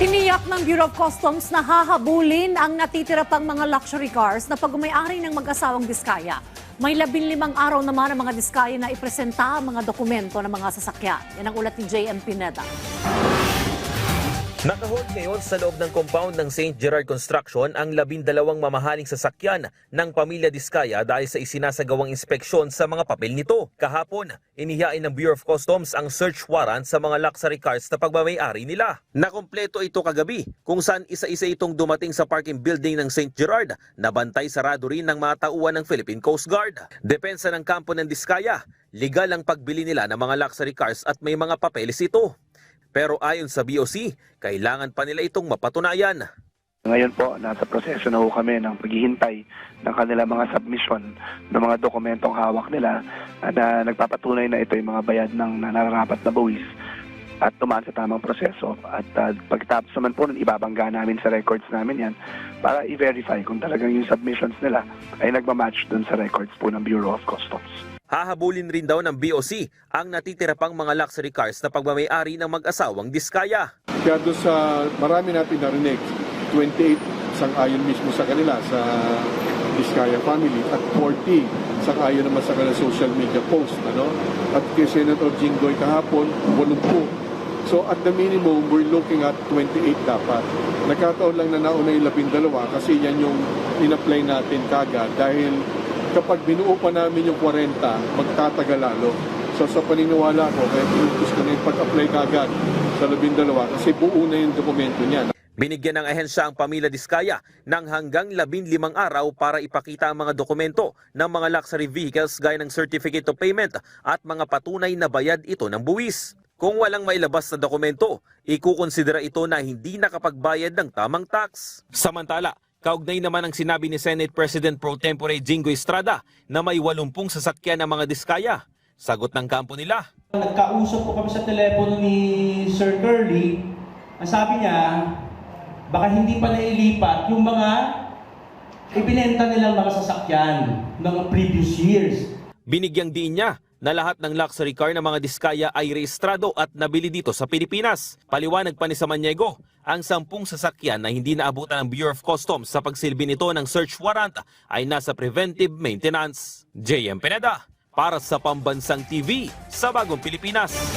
Tiniyak ng Bureau of Customs na hahabulin ang natitira pang mga luxury cars na pag-umayari ng mag-asawang Diskaya. May 15 araw naman ang mga Diskaya na ipresenta ang mga dokumento ng mga sasakyan. Yan ang ulat ni JM Pineda. Nakahold ngayon sa loob ng compound ng St. Gerard Construction ang 12 mamahaling sasakyan ng pamilya Diskaya dahil sa isinasagawang inspeksyon sa mga papel nito. Kahapon, inihain ng Bureau of Customs ang search warrant sa mga luxury cars na pagmamayari nila. Nakumpleto ito kagabi kung saan isa-isa itong dumating sa parking building ng St. Gerard na bantay sarado rin ng mga tauhan ng Philippine Coast Guard. Depensa ng kampo ng Diskaya, legal ang pagbili nila ng mga luxury cars at may mga papeles ito. Pero ayon sa BOC, kailangan pa nila itong mapatunayan. Ngayon po, nasa proseso na ho kami ng paghihintay ng kanilang mga submission ng mga dokumentong hawak nila na nagpapatunay na ito yung mga bayad ng nararapat na buwis at tumaan sa tamang proseso. At pagkatapos naman po, ibabangga namin sa records namin yan para i-verify kung talagang yung submissions nila ay nagmamatch dun sa records po ng Bureau of Customs. Hahabulin rin daw ng BOC ang natitira pang mga luxury cars na pagmamayari ng mag-asawang Diskaya. Kaya doon sa marami natin narinig, 28 sang-ayon mismo sa kanila sa Diskaya family at 40 sang-ayon naman sa kanila social media post. At kay Senator Jinggoy kahapon, 80. So at the minimum, we're looking at 28 dapat. Nagkataon lang na nauna yung 12 kasi yan yung in-apply natin kagad dahil kapag binuo pa namin yung 40, magtatagal lalo. So sa paniniwala ko, kaya gusto na yung pag-apply kagad sa 12 kasi buo na yung dokumento niya. Binigyan ng ahensya ang pamilya Diskaya ng hanggang 15 araw para ipakita ang mga dokumento ng mga luxury vehicles gaya ng certificate of payment at mga patunay na bayad ito ng buwis. Kung walang mailabas na dokumento, ikukonsidera ito na hindi nakapagbayad ng tamang tax. Samantala, kaugnay naman ang sinabi ni Senate President Pro Tempore Jinggoy Estrada na may 80 sasakyan ng mga Diskaya. Sagot ng kampo nila. Nagkausap po kami sa telepono ni Sir Curly. Ang sabi niya, baka hindi pa nailipat yung mga ibinenta nilang mga sasakyan ng previous years. Binigyang diin niya na lahat ng luxury car ng mga Diskaya ay rehistrado at nabili dito sa Pilipinas. Paliwanag pa ni Samaniego, ang 10 sasakyan na hindi naabutan ng Bureau of Customs sa pagsilbi nito ng search warrant ay nasa preventive maintenance. JM Pineda, para sa Pambansang TV sa Bagong Pilipinas.